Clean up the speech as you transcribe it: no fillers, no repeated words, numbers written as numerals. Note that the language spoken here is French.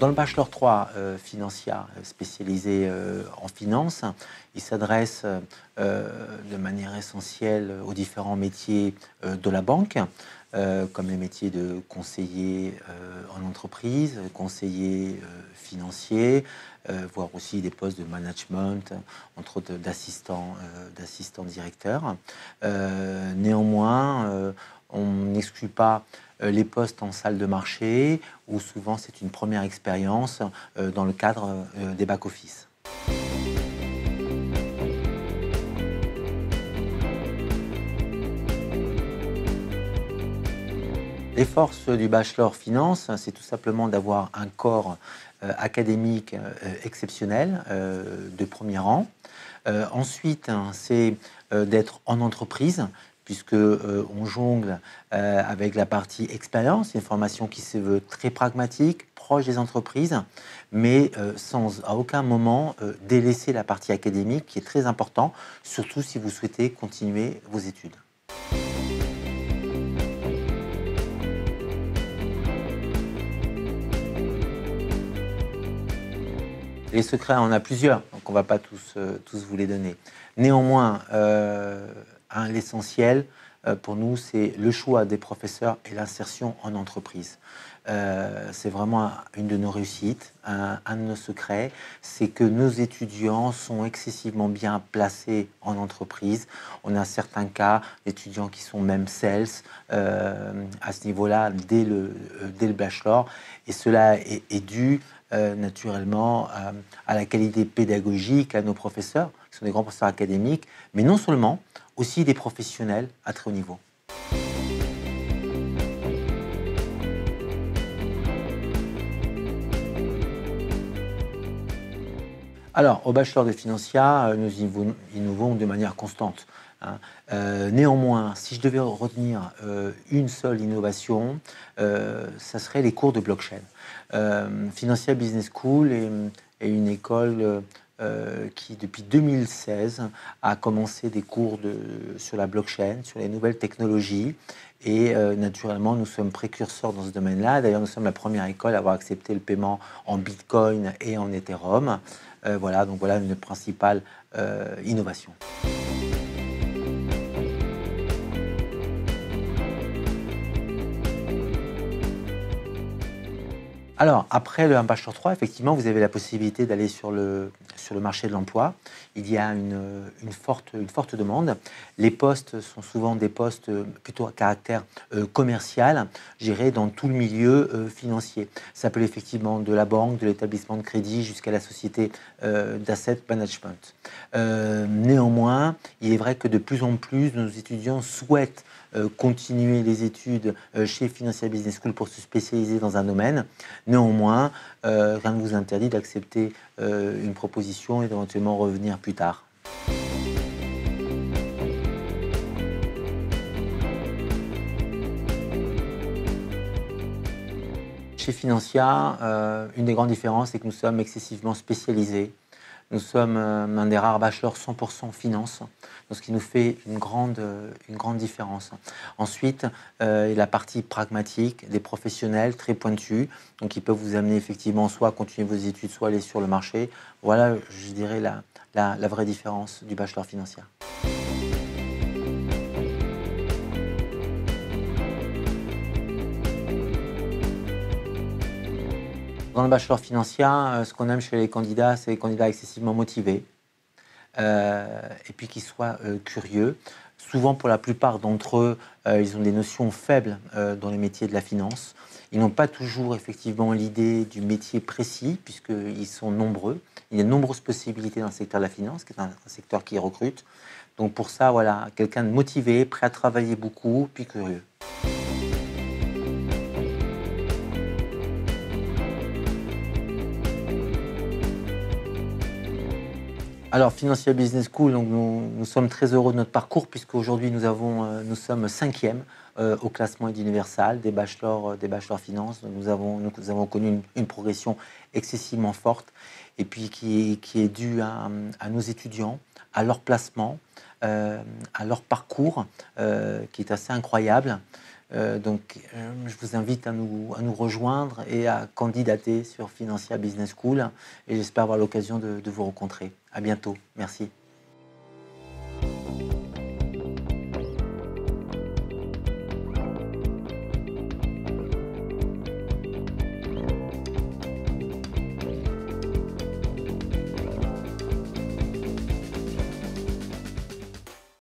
Dans le Bachelor 3, Financia, spécialisé en finance, il s'adresse de manière essentielle aux différents métiers de la banque, comme les métiers de conseiller en entreprise, conseiller financier, voire aussi des postes de management, entre autres d'assistant directeur. Néanmoins, on n'exclut pas les postes en salle de marché, où souvent c'est une première expérience dans le cadre des back-office. Les forces du bachelor finance, c'est tout simplement d'avoir un corps académique exceptionnel, de premier rang. Ensuite, c'est d'être en entreprise, puisque on jongle avec la partie expérience, une formation qui se veut très pragmatique, proche des entreprises, mais sans à aucun moment délaisser la partie académique, qui est très important, surtout si vous souhaitez continuer vos études. Les secrets, on en a plusieurs, donc on ne va pas tous vous les donner. Néanmoins, l'essentiel pour nous, c'est le choix des professeurs et l'insertion en entreprise. C'est vraiment une de nos réussites, un de nos secrets, c'est que nos étudiants sont excessivement bien placés en entreprise. On a certains cas d'étudiants qui sont même sales à ce niveau-là dès le bachelor, et cela est dû naturellement à la qualité pédagogique, à nos professeurs, qui sont des grands professeurs académiques, mais non seulement, aussi des professionnels à très haut niveau. Alors, au bachelor de Financia, nous innovons de manière constante. Néanmoins, si je devais retenir une seule innovation, ça serait les cours de blockchain. Financia Business School est une école qui, depuis 2016, a commencé des cours sur la blockchain, sur les nouvelles technologies. Et naturellement, nous sommes précurseurs dans ce domaine-là. D'ailleurs, nous sommes la première école à avoir accepté le paiement en Bitcoin et en Ethereum. Voilà, donc voilà une principale innovation. Alors, après le Bachelor 3, effectivement, vous avez la possibilité d'aller sur le marché de l'emploi. Il y a une forte demande. Les postes sont souvent des postes plutôt à caractère commercial, gérés dans tout le milieu financier. Ça peut effectivement de la banque, de l'établissement de crédit, jusqu'à la société d'asset management. Néanmoins, il est vrai que de plus en plus, nos étudiants souhaitent continuer les études chez Financia Business School pour se spécialiser dans un domaine. Néanmoins, rien ne vous interdit d'accepter une proposition et d'éventuellement revenir plus tard. Chez Financia, une des grandes différences, c'est que nous sommes excessivement spécialisés. Nous sommes un des rares bachelors 100% finance, ce qui nous fait une grande différence. Ensuite, la partie pragmatique, des professionnels très pointus, donc qui peuvent vous amener effectivement soit à continuer vos études, soit aller sur le marché. Voilà, je dirais, la vraie différence du bachelor financier. Dans le bachelor financier, ce qu'on aime chez les candidats, c'est les candidats excessivement motivés et puis qui soient curieux. Souvent, pour la plupart d'entre eux, ils ont des notions faibles dans les métiers de la finance. Ils n'ont pas toujours effectivement l'idée du métier précis, puisqu'ils sont nombreux. Il y a de nombreuses possibilités dans le secteur de la finance, qui est un secteur qui recrute. Donc pour ça, voilà, quelqu'un de motivé, prêt à travailler beaucoup, puis curieux. Alors, Financia Business School, donc nous sommes très heureux de notre parcours, puisqu'aujourd'hui nous sommes 5e au classement Eduniversal des bachelors finance. Donc nous avons connu une progression excessivement forte, et puis qui est due à nos étudiants, à leur placement, à leur parcours, qui est assez incroyable. Je vous invite à nous rejoindre et à candidater sur Financia Business School. Et j'espère avoir l'occasion de vous rencontrer. À bientôt. Merci.